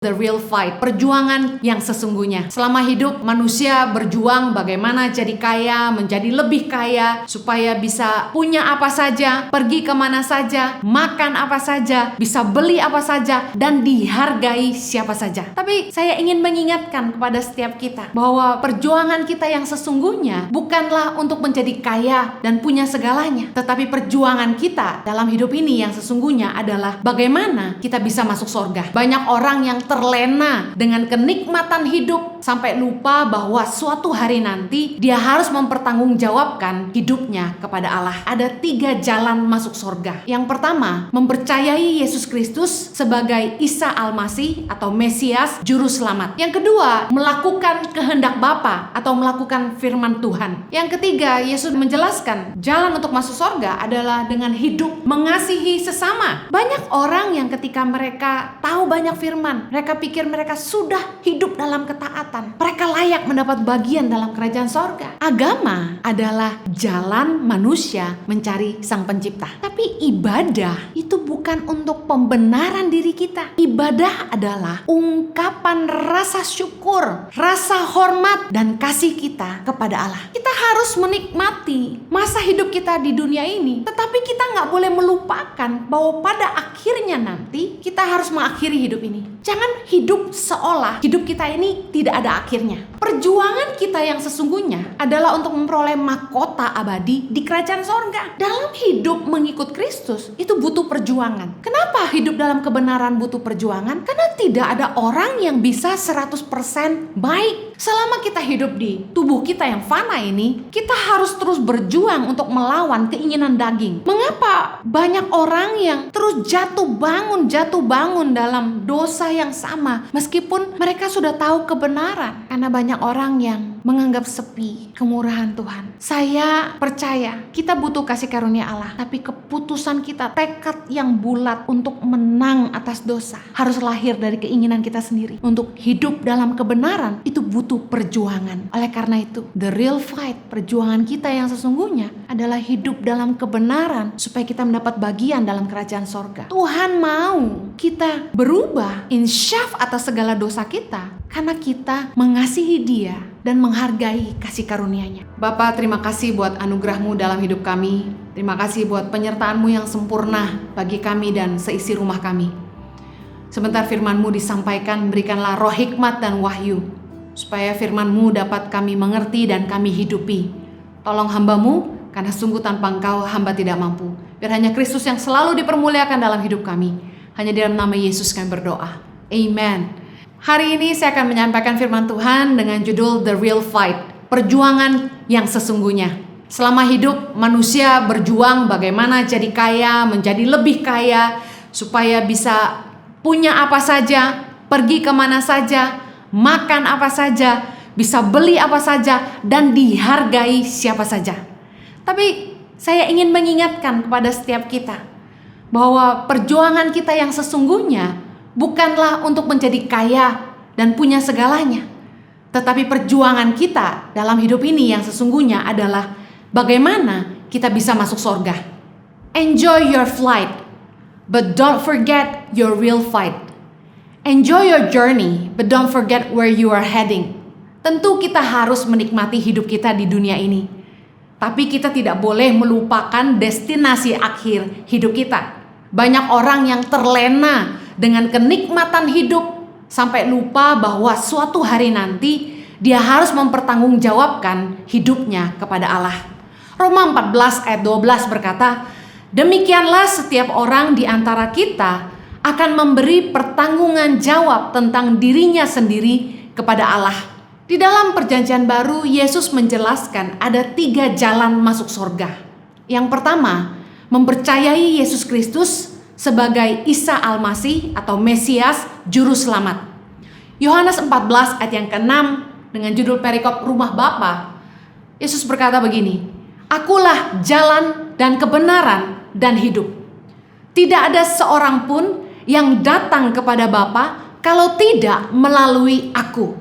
The real fight, perjuangan yang sesungguhnya. Selama hidup, manusia berjuang bagaimana jadi kaya, menjadi lebih kaya, supaya bisa punya apa saja, pergi kemana saja, makan apa saja, bisa beli apa saja, dan dihargai siapa saja. Tapi saya ingin mengingatkan kepada setiap kita bahwa perjuangan kita yang sesungguhnya bukanlah untuk menjadi kaya dan punya segalanya, tetapi perjuangan kita dalam hidup ini yang sesungguhnya adalah bagaimana kita bisa masuk surga. Banyak orang yang terlena dengan kenikmatan hidup sampai lupa bahwa suatu hari nanti dia harus mempertanggungjawabkan hidupnya kepada Allah. Ada 3 jalan masuk surga. Yang pertama, mempercayai Yesus Kristus sebagai Isa Al-Masih atau Mesias, Juru Selamat. Yang kedua, melakukan kehendak Bapa atau melakukan firman Tuhan. Yang ketiga, Yesus menjelaskan jalan untuk masuk surga adalah dengan hidup mengasihi sesama. Banyak orang yang ketika mereka tahu banyak firman, mereka pikir mereka sudah hidup dalam ketaatan, mereka layak mendapat bagian dalam kerajaan sorga. Agama adalah jalan manusia mencari Sang Pencipta. Tapi ibadah itu bukan untuk pembenaran diri kita. Ibadah adalah ungkapan rasa syukur, rasa hormat, dan kasih kita kepada Allah. Kita harus menikmati masa hidup kita di dunia ini, tetapi kita nggak boleh melupakan bahwa pada akhirnya nanti kita harus mengakhiri hidup ini. Jangan hidup seolah hidup kita ini tidak ada akhirnya. Perjuangan kita yang sesungguhnya adalah untuk memperoleh mahkota abadi di kerajaan sorga. Dalam hidup mengikut Kristus itu butuh perjuangan. Kenapa hidup dalam kebenaran butuh perjuangan? Karena tidak ada orang yang bisa 100% baik. Selama kita hidup di tubuh kita yang fana ini, kita harus terus berjuang untuk melawan keinginan daging. Mengapa banyak orang yang terus jatuh bangun dalam dosa yang sama meskipun mereka sudah tahu kebenaran? Karena banyak orang yang menganggap sepi kemurahan Tuhan. Saya percaya kita butuh kasih karunia Allah, tapi keputusan kita, tekad yang bulat untuk menang atas dosa harus lahir dari keinginan kita sendiri. Untuk hidup dalam kebenaran itu butuh perjuangan. Oleh karena itu, the real fight, perjuangan kita yang sesungguhnya adalah hidup dalam kebenaran supaya kita mendapat bagian dalam kerajaan sorga. Tuhan mau kita berubah, insyaf atas segala dosa kita karena kita mengasihi Dia dan menghargai kasih karunia-Nya. Bapa, terima kasih buat anugerah-Mu dalam hidup kami. Terima kasih buat penyertaan-Mu yang sempurna bagi kami dan seisi rumah kami. Sebentar firman-Mu disampaikan, berikanlah roh hikmat dan wahyu, supaya firman-Mu dapat kami mengerti dan kami hidupi. Tolong hamba-Mu, karena sungguh tanpa Engkau hamba tidak mampu. Biar hanya Kristus yang selalu dipermuliakan dalam hidup kami. Hanya dalam nama Yesus kami berdoa. Amen. Hari ini saya akan menyampaikan firman Tuhan dengan judul The Real Fight, perjuangan yang sesungguhnya. Selama hidup, manusia berjuang bagaimana jadi kaya, menjadi lebih kaya, supaya bisa punya apa saja, pergi kemana saja, makan apa saja, bisa beli apa saja, dan dihargai siapa saja. Tapi saya ingin mengingatkan kepada setiap kita bahwa perjuangan kita yang sesungguhnya bukanlah untuk menjadi kaya dan punya segalanya, tetapi perjuangan kita dalam hidup ini yang sesungguhnya adalah bagaimana kita bisa masuk surga. Enjoy your flight, but don't forget your real fight. Enjoy your journey, but don't forget where you are heading. Tentu kita harus menikmati hidup kita di dunia ini, tapi kita tidak boleh melupakan destinasi akhir hidup kita. Banyak orang yang terlena dengan kenikmatan hidup sampai lupa bahwa suatu hari nanti dia harus mempertanggungjawabkan hidupnya kepada Allah. Roma 14 ayat 12 berkata, demikianlah setiap orang di antara kita akan memberi pertanggungan jawab tentang dirinya sendiri kepada Allah. Di dalam perjanjian baru, Yesus menjelaskan ada 3 jalan masuk surga. Yang pertama, mempercayai Yesus Kristus sebagai Isa Al-Masih atau Mesias, Juru Selamat. Yohanes 14 ayat yang ke-6 dengan judul perikop rumah Bapa, Yesus berkata begini, akulah jalan dan kebenaran dan hidup. Tidak ada seorang pun yang datang kepada Bapa kalau tidak melalui aku.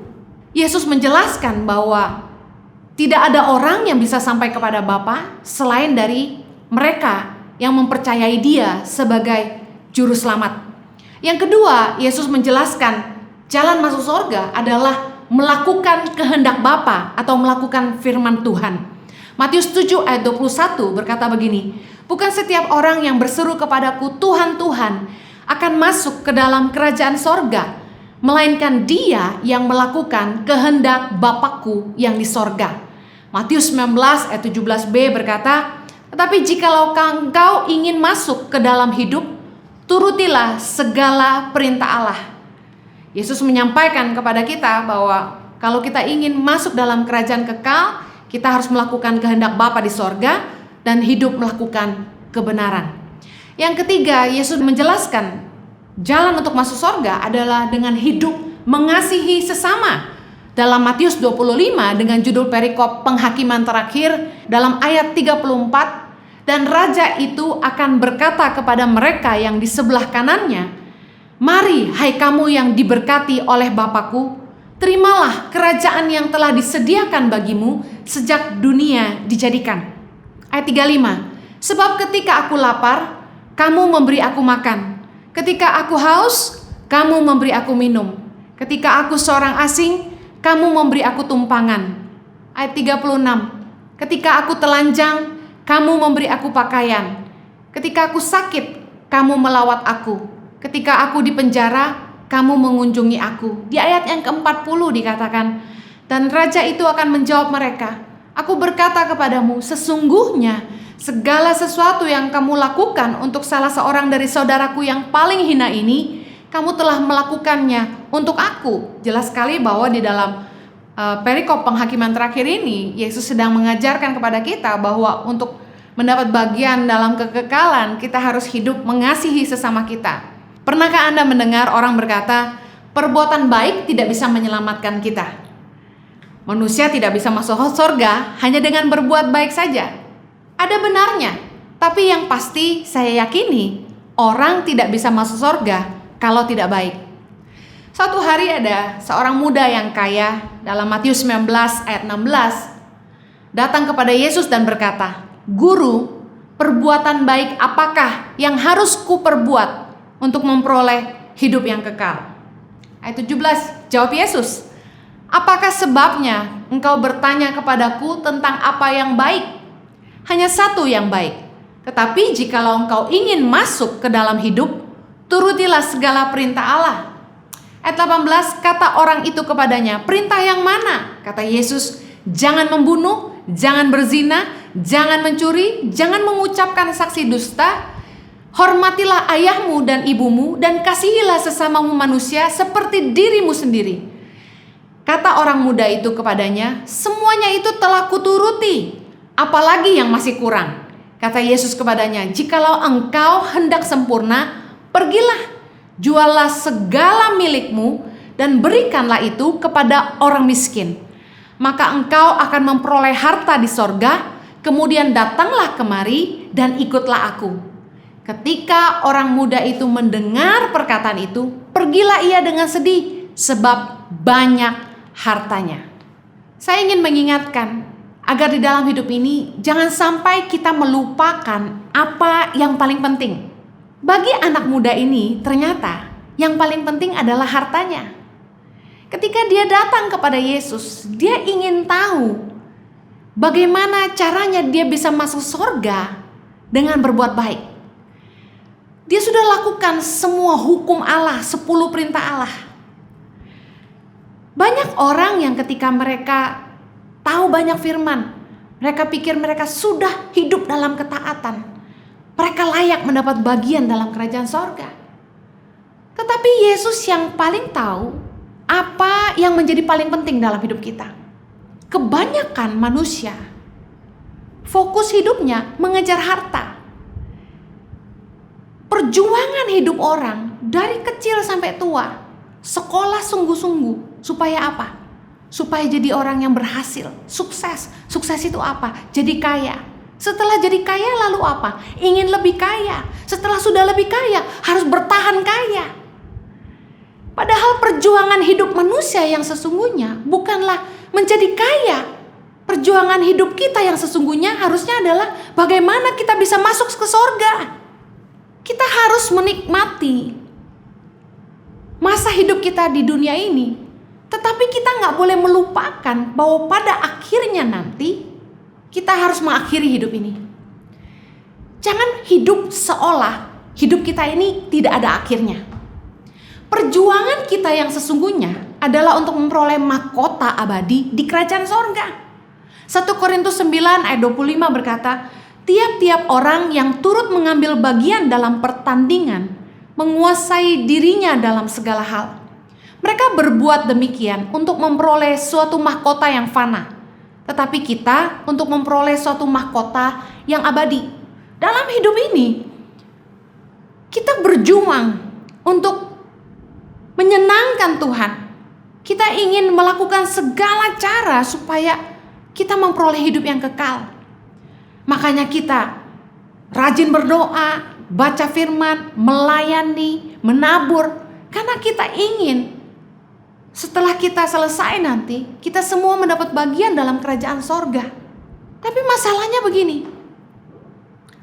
Yesus menjelaskan bahwa tidak ada orang yang bisa sampai kepada Bapa selain dari mereka yang mempercayai Dia sebagai Juru Selamat. Yang kedua, Yesus menjelaskan Jalan masuk surga adalah melakukan kehendak Bapa atau melakukan firman Tuhan. Matius 7 ayat 21 berkata begini, bukan setiap orang yang berseru kepadaku Tuhan, Tuhan akan masuk ke dalam kerajaan sorga, melainkan dia yang melakukan kehendak Bapakku yang di sorga. Matius 19 ayat 17b berkata, tetapi jikalau engkau ingin masuk ke dalam hidup, turutilah segala perintah Allah. Yesus menyampaikan kepada kita bahwa kalau kita ingin masuk dalam kerajaan kekal, kita harus melakukan kehendak Bapa di sorga dan hidup melakukan kebenaran. Yang ketiga, Yesus menjelaskan jalan untuk masuk sorga adalah dengan hidup mengasihi sesama. Dalam Matius 25 dengan judul perikop penghakiman terakhir dalam ayat 34, dan raja itu akan berkata kepada mereka yang di sebelah kanannya, mari hai kamu yang diberkati oleh Bapakku, terimalah kerajaan yang telah disediakan bagimu sejak dunia dijadikan. Ayat 35, sebab ketika aku lapar, kamu memberi aku makan. Ketika aku haus, kamu memberi aku minum. Ketika aku seorang asing, kamu memberi aku tumpangan. Ayat 36, ketika aku telanjang, kamu memberi aku pakaian. Ketika aku sakit, kamu melawat aku. Ketika aku di penjara, kamu mengunjungi aku. Di ayat yang ke-40 dikatakan, dan raja itu akan menjawab mereka, aku berkata kepadamu, sesungguhnya segala sesuatu yang kamu lakukan untuk salah seorang dari saudaraku yang paling hina ini, kamu telah melakukannya untuk aku. Jelas sekali bahwa di dalam perikop penghakiman terakhir ini, Yesus sedang mengajarkan kepada kita bahwa untuk mendapat bagian dalam kekekalan, kita harus hidup mengasihi sesama kita. Pernahkah Anda mendengar orang berkata, perbuatan baik tidak bisa menyelamatkan kita? Manusia tidak bisa masuk surga hanya dengan berbuat baik saja. Ada benarnya, tapi yang pasti saya yakini orang tidak bisa masuk surga kalau tidak baik. Suatu hari ada seorang muda yang kaya, dalam Matius 19 ayat 16, datang kepada Yesus dan berkata, Guru, perbuatan baik apakah yang harus kuperbuat untuk memperoleh hidup yang kekal? Ayat 17, jawab Yesus, apakah sebabnya engkau bertanya kepadaku tentang apa yang baik? Hanya satu yang baik. Tetapi jikalau engkau ingin masuk ke dalam hidup, turutilah segala perintah Allah. Ayat 18, kata orang itu kepadanya, perintah yang mana? Kata Yesus, jangan membunuh, jangan berzina, jangan mencuri, jangan mengucapkan saksi dusta, hormatilah ayahmu dan ibumu, dan kasihilah sesamamu manusia seperti dirimu sendiri. Kata orang muda itu kepadanya, semuanya itu telah kuturuti, apalagi yang masih kurang? Kata Yesus kepadanya, jikalau engkau hendak sempurna, pergilah, jualah segala milikmu dan berikanlah itu kepada orang miskin. Maka engkau akan memperoleh harta di sorga, kemudian datanglah kemari dan ikutlah aku. Ketika orang muda itu mendengar perkataan itu, pergilah ia dengan sedih, sebab banyak hartanya. Saya ingin mengingatkan, agar di dalam hidup ini jangan sampai kita melupakan apa yang paling penting. Bagi anak muda ini ternyata yang paling penting adalah hartanya. Ketika dia datang kepada Yesus, dia ingin tahu bagaimana caranya dia bisa masuk surga dengan berbuat baik. Dia sudah lakukan semua hukum Allah, 10 perintah Allah. Banyak orang yang ketika mereka tahu banyak firman, mereka pikir mereka sudah hidup dalam ketaatan, mereka layak mendapat bagian dalam kerajaan sorga. Tetapi Yesus yang paling tahu apa yang menjadi paling penting dalam hidup kita. Kebanyakan manusia fokus hidupnya mengejar harta. Perjuangan hidup orang dari kecil sampai tua, sekolah sungguh-sungguh supaya apa? Supaya jadi orang yang berhasil, sukses. Sukses itu apa? Jadi kaya. Setelah jadi kaya lalu apa? Ingin lebih kaya. Setelah sudah lebih kaya, harus bertahan kaya. Padahal perjuangan hidup manusia yang sesungguhnya bukanlah menjadi kaya. Perjuangan hidup kita yang sesungguhnya harusnya adalah bagaimana kita bisa masuk ke sorga. Kita harus menikmati masa hidup kita di dunia ini. Tetapi kita nggak boleh melupakan bahwa pada akhirnya nanti kita harus mengakhiri hidup ini. Jangan hidup seolah hidup kita ini tidak ada akhirnya. Perjuangan kita yang sesungguhnya adalah untuk memperoleh mahkota abadi di kerajaan sorga. 1 Korintus 9 ayat 25 berkata, tiap-tiap orang yang turut mengambil bagian dalam pertandingan menguasai dirinya dalam segala hal. Mereka berbuat demikian untuk memperoleh suatu mahkota yang fana. Tetapi kita untuk memperoleh suatu mahkota yang abadi. Dalam hidup ini, kita berjuang untuk menyenangkan Tuhan. Kita ingin melakukan segala cara supaya kita memperoleh hidup yang kekal. Makanya kita rajin berdoa, baca firman, melayani, menabur. Karena kita ingin setelah kita selesai nanti, kita semua mendapat bagian dalam kerajaan sorga. Tapi masalahnya begini,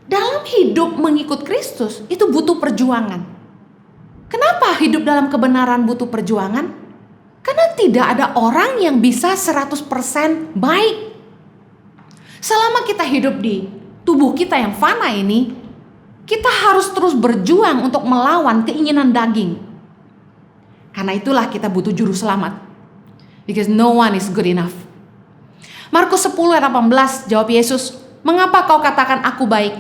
dalam hidup mengikut Kristus itu butuh perjuangan. Kenapa hidup dalam kebenaran butuh perjuangan? Karena tidak ada orang yang bisa 100% baik. Selama kita hidup di tubuh kita yang fana ini, kita harus terus berjuang untuk melawan keinginan daging. Karena itulah kita butuh juru selamat. Because no one is good enough. Markus 10 ayat 18 jawab Yesus, mengapa kau katakan aku baik?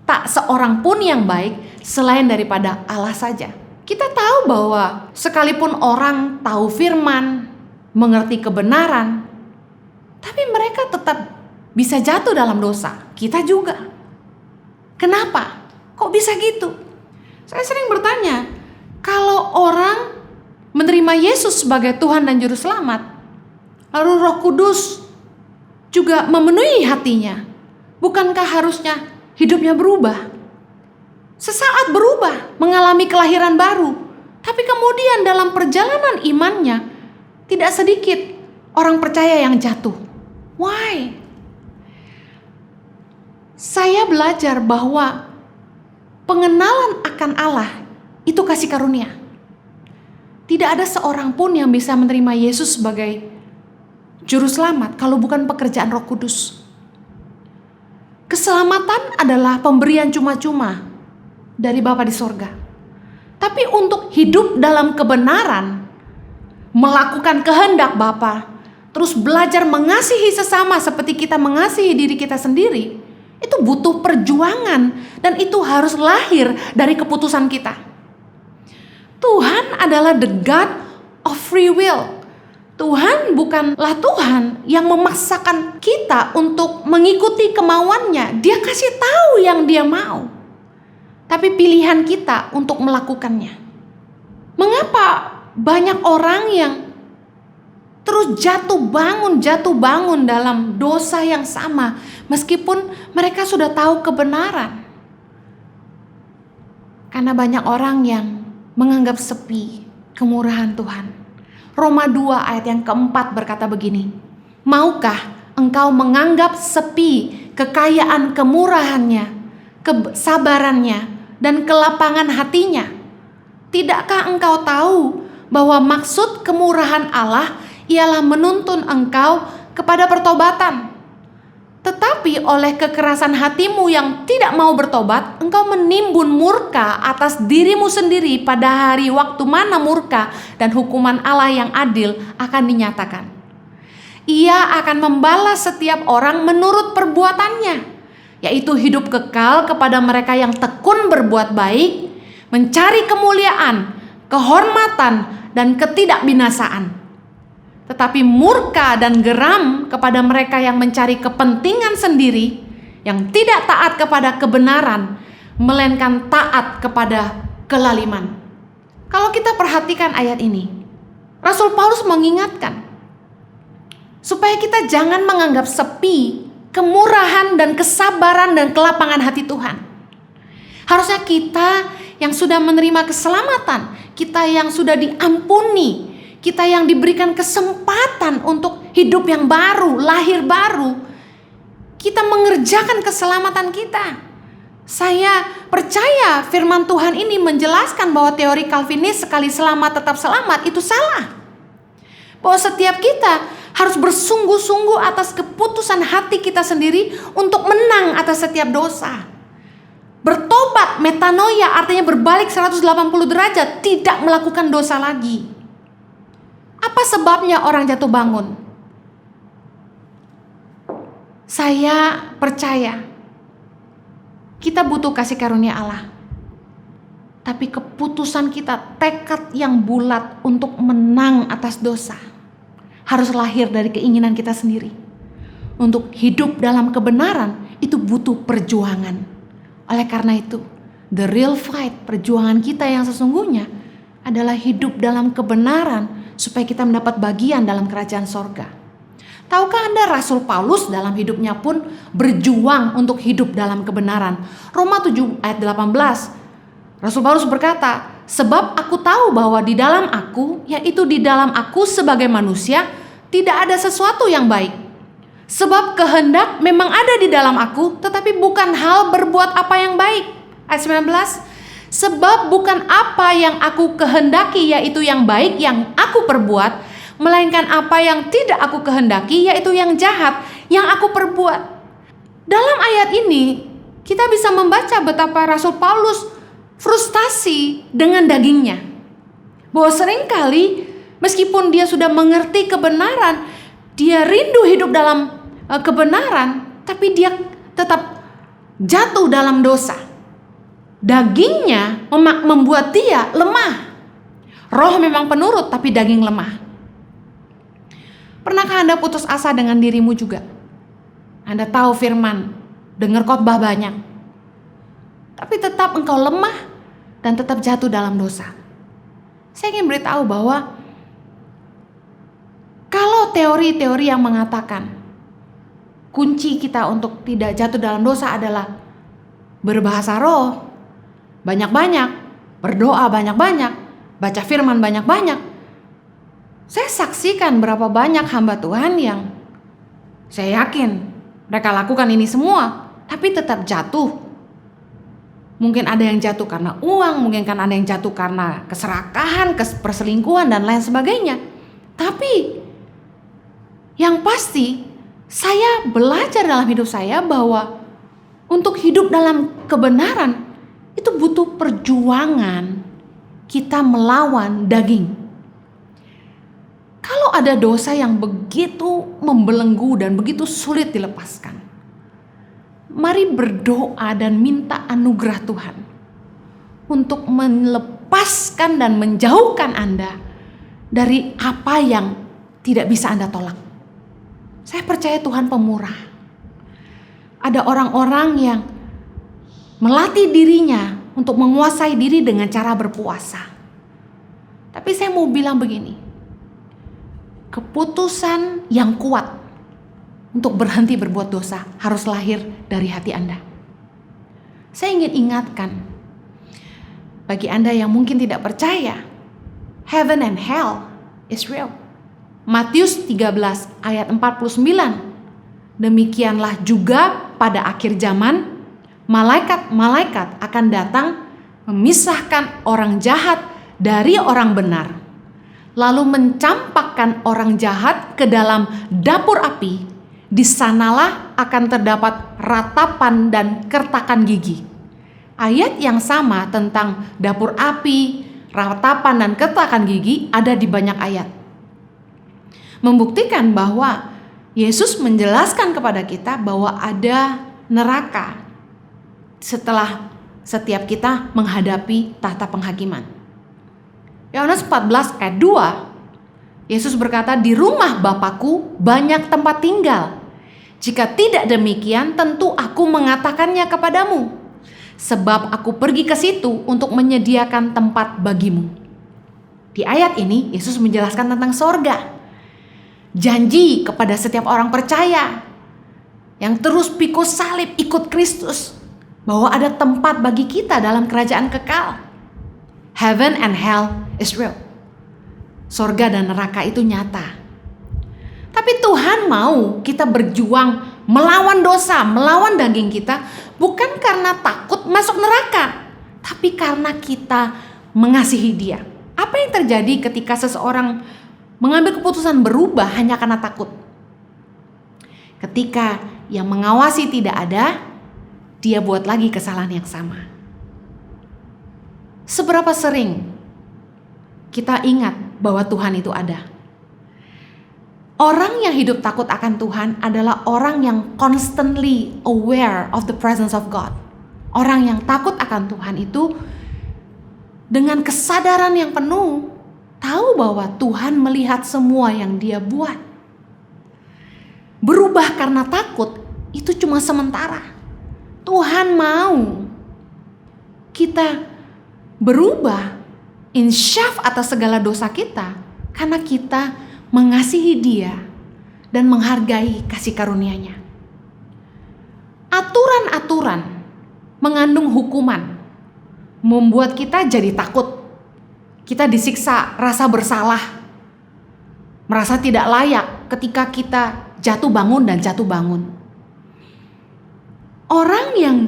Tak seorang pun yang baik selain daripada Allah saja. Kita tahu bahwa sekalipun orang tahu firman, mengerti kebenaran, tapi mereka tetap bisa jatuh dalam dosa. Kita juga. Kenapa? Kok bisa gitu? Saya sering bertanya, kalau orang menerima Yesus sebagai Tuhan dan Juru Selamat, lalu Roh Kudus juga memenuhi hatinya, bukankah harusnya hidupnya berubah? Sesaat berubah, mengalami kelahiran baru, tapi kemudian dalam perjalanan imannya tidak sedikit orang percaya yang jatuh. Why? Saya belajar bahwa pengenalan akan Allah itu kasih karunia. Tidak ada seorang pun yang bisa menerima Yesus sebagai Juru Selamat kalau bukan pekerjaan Roh Kudus. Keselamatan adalah pemberian cuma-cuma dari Bapa di sorga. Tapi untuk hidup dalam kebenaran, melakukan kehendak Bapa, terus belajar mengasihi sesama seperti kita mengasihi diri kita sendiri, itu butuh perjuangan dan itu harus lahir dari keputusan kita. Tuhan adalah the God of free will. Tuhan bukanlah Tuhan yang memaksakan kita untuk mengikuti kemauannya. Dia kasih tahu yang dia mau. Tapi pilihan kita untuk melakukannya. Mengapa banyak orang yang terus jatuh bangun dalam dosa yang sama meskipun mereka sudah tahu kebenaran? Karena banyak orang yang menganggap sepi kemurahan Tuhan. Roma 2 ayat yang keempat berkata begini, maukah engkau menganggap sepi kekayaan kemurahannya, kesabarannya, dan kelapangan hatinya? Tidakkah engkau tahu bahwa maksud kemurahan Allah ialah menuntun engkau kepada pertobatan? Tetapi oleh kekerasan hatimu yang tidak mau bertobat, engkau menimbun murka atas dirimu sendiri pada hari waktu mana murka dan hukuman Allah yang adil akan dinyatakan. Ia akan membalas setiap orang menurut perbuatannya, yaitu hidup kekal kepada mereka yang tekun berbuat baik, mencari kemuliaan, kehormatan, dan ketidakbinasaan. Tetapi murka dan geram kepada mereka yang mencari kepentingan sendiri, yang tidak taat kepada kebenaran, melainkan taat kepada kelaliman. Kalau kita perhatikan ayat ini, Rasul Paulus mengingatkan supaya kita jangan menganggap sepi kemurahan dan kesabaran dan kelapangan hati Tuhan. Harusnya kita yang sudah menerima keselamatan, kita yang sudah diampuni, kita yang diberikan kesempatan untuk hidup yang baru, lahir baru, kita mengerjakan keselamatan kita. Saya percaya firman Tuhan ini menjelaskan bahwa teori Calvinis sekali selamat tetap selamat itu salah. Bahwa setiap kita harus bersungguh-sungguh atas keputusan hati kita sendiri untuk menang atas setiap dosa. Bertobat, metanoia, artinya berbalik 180 derajat, tidak melakukan dosa lagi. Apa sebabnya orang jatuh bangun? Saya percaya kita butuh kasih karunia Allah. Tapi keputusan kita, tekad yang bulat untuk menang atas dosa harus lahir dari keinginan kita sendiri. Untuk hidup dalam kebenaran itu butuh perjuangan. Oleh karena itu, the real fight, perjuangan kita yang sesungguhnya adalah hidup dalam kebenaran supaya kita mendapat bagian dalam kerajaan sorga. Tahukah Anda Rasul Paulus dalam hidupnya pun berjuang untuk hidup dalam kebenaran. Roma 7 ayat 18. Rasul Paulus berkata, sebab aku tahu bahwa di dalam aku, yaitu di dalam aku sebagai manusia, tidak ada sesuatu yang baik. Sebab kehendak memang ada di dalam aku, tetapi bukan hal berbuat apa yang baik. Ayat 19. Sebab bukan apa yang aku kehendaki, yaitu yang baik yang aku perbuat, melainkan apa yang tidak aku kehendaki, yaitu yang jahat yang aku perbuat. Dalam ayat ini kita bisa membaca betapa Rasul Paulus frustasi dengan dagingnya. Bahwa seringkali meskipun dia sudah mengerti kebenaran, dia rindu hidup dalam kebenaran, tapi dia tetap jatuh dalam dosa. Dagingnya membuat dia lemah. Roh memang penurut, tapi daging lemah. Pernahkah Anda putus asa dengan dirimu juga? Anda tahu firman, dengar khotbah banyak, tapi tetap engkau lemah dan tetap jatuh dalam dosa. Saya ingin beritahu bahwa kalau teori-teori yang mengatakan kunci kita untuk tidak jatuh dalam dosa adalah berbahasa roh banyak-banyak, berdoa banyak-banyak, baca firman banyak-banyak, saya saksikan berapa banyak hamba Tuhan yang saya yakin mereka lakukan ini semua, tapi tetap jatuh. Mungkin ada yang jatuh karena uang, mungkin kan ada yang jatuh karena keserakahan, perselingkuhan dan lain sebagainya. Tapi yang pasti saya belajar dalam hidup saya bahwa untuk hidup dalam kebenaran itu butuh perjuangan. Kita melawan daging. Kalau ada dosa yang begitu membelenggu dan begitu sulit dilepaskan, mari berdoa dan minta anugerah Tuhan untuk melepaskan dan menjauhkan Anda dari apa yang tidak bisa Anda tolak. Saya percaya Tuhan pemurah. Ada orang-orang yang melatih dirinya untuk menguasai diri dengan cara berpuasa. Tapi saya mau bilang begini, keputusan yang kuat untuk berhenti berbuat dosa harus lahir dari hati Anda. Saya ingin ingatkan, bagi Anda yang mungkin tidak percaya, heaven and hell is real. Matius 13 ayat 49. Demikianlah juga pada akhir zaman, malaikat-malaikat akan datang memisahkan orang jahat dari orang benar, lalu mencampakkan orang jahat ke dalam dapur api. Di sanalah akan terdapat ratapan dan kertakan gigi. Ayat yang sama tentang dapur api, ratapan dan kertakan gigi ada di banyak ayat. Membuktikan bahwa Yesus menjelaskan kepada kita bahwa ada neraka setelah setiap kita menghadapi tahta penghakiman. Yohanes 14 ayat 2, Yesus berkata, di rumah Bapakku banyak tempat tinggal. Jika tidak demikian, tentu aku mengatakannya kepadamu. Sebab aku pergi ke situ untuk menyediakan tempat bagimu. Di ayat ini, Yesus menjelaskan tentang sorga. Janji kepada setiap orang percaya yang terus pikul salib ikut Kristus, bahwa ada tempat bagi kita dalam kerajaan kekal. Heaven and hell is real. Sorga dan neraka itu nyata. Tapi Tuhan mau kita berjuang melawan dosa, melawan daging kita, bukan karena takut masuk neraka, tapi karena kita mengasihi Dia. Apa yang terjadi ketika seseorang mengambil keputusan berubah hanya karena takut? Ketika yang mengawasi tidak ada, dia buat lagi kesalahan yang sama. Seberapa sering kita ingat bahwa Tuhan itu ada? Orang yang hidup takut akan Tuhan adalah orang yang constantly aware of the presence of God. Orang yang takut akan Tuhan itu dengan kesadaran yang penuh tahu bahwa Tuhan melihat semua yang dia buat. Berubah karena takut itu cuma sementara. Tuhan mau kita berubah, insyaf atas segala dosa kita, karena kita mengasihi Dia dan menghargai kasih karunia-Nya. Aturan-aturan mengandung hukuman, membuat kita jadi takut. Kita disiksa rasa bersalah, merasa tidak layak ketika kita jatuh bangun dan jatuh bangun. Orang yang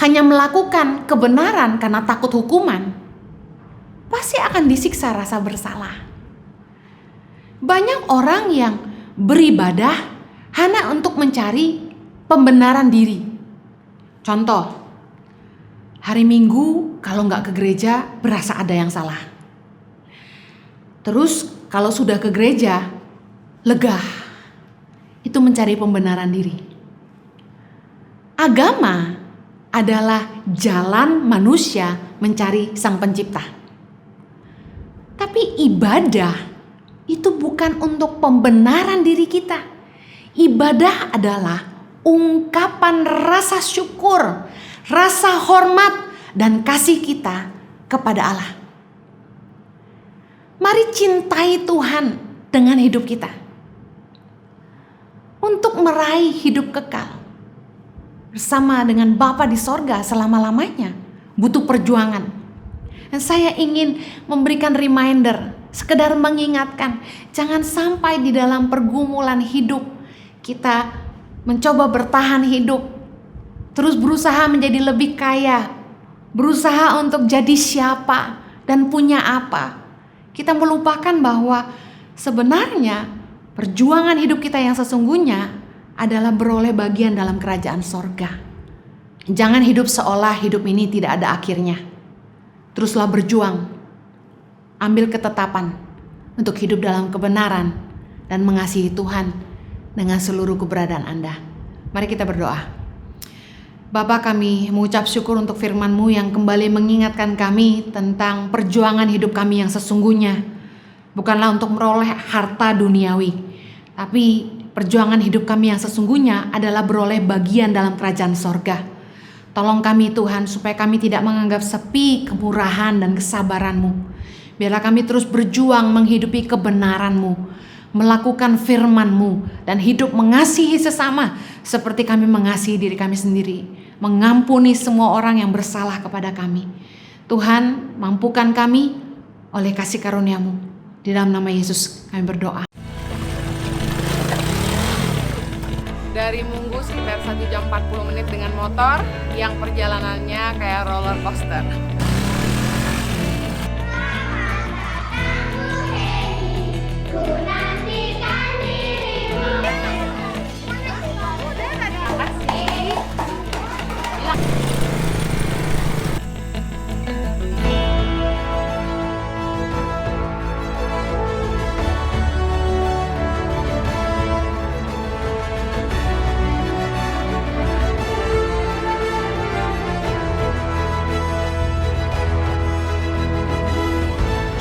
hanya melakukan kebenaran karena takut hukuman, pasti akan disiksa rasa bersalah. Banyak orang yang beribadah hanya untuk mencari pembenaran diri. Contoh, hari Minggu kalau nggak ke gereja berasa ada yang salah. Terus kalau sudah ke gereja, lega. Itu mencari pembenaran diri. Agama adalah jalan manusia mencari Sang Pencipta. Tapi ibadah itu bukan untuk pembenaran diri kita. Ibadah adalah ungkapan rasa syukur, rasa hormat, dan kasih kita kepada Allah. Mari cintai Tuhan dengan hidup kita. Untuk meraih hidup kekal bersama dengan Bapa di sorga selama-lamanya butuh perjuangan. Dan saya ingin memberikan reminder, sekedar mengingatkan, jangan sampai di dalam pergumulan hidup kita mencoba bertahan hidup, terus berusaha menjadi lebih kaya, berusaha untuk jadi siapa dan punya apa. Kita melupakan bahwa sebenarnya perjuangan hidup kita yang sesungguhnya adalah beroleh bagian dalam kerajaan sorga. Jangan hidup seolah hidup ini tidak ada akhirnya. Teruslah berjuang, ambil ketetapan untuk hidup dalam kebenaran dan mengasihi Tuhan dengan seluruh keberadaan Anda. Mari kita berdoa. Bapa, kami mengucap syukur untuk firman-Mu yang kembali mengingatkan kami tentang perjuangan hidup kami yang sesungguhnya. Bukanlah untuk meroleh harta duniawi, tapi perjuangan hidup kami yang sesungguhnya adalah beroleh bagian dalam kerajaan sorga. Tolong kami Tuhan supaya kami tidak menganggap sepi kemurahan dan kesabaran-Mu. Biarlah kami terus berjuang menghidupi kebenaran-Mu, melakukan firman-Mu, dan hidup mengasihi sesama seperti kami mengasihi diri kami sendiri. Mengampuni semua orang yang bersalah kepada kami. Tuhan, mampukan kami oleh kasih karunia-Mu. Di dalam nama Yesus kami berdoa. Dari Munggu sekitar 1 jam 40 menit dengan motor yang perjalanannya kayak roller coaster.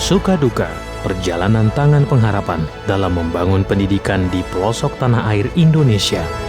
Suka duka, perjalanan tangan pengharapan dalam membangun pendidikan di pelosok tanah air Indonesia.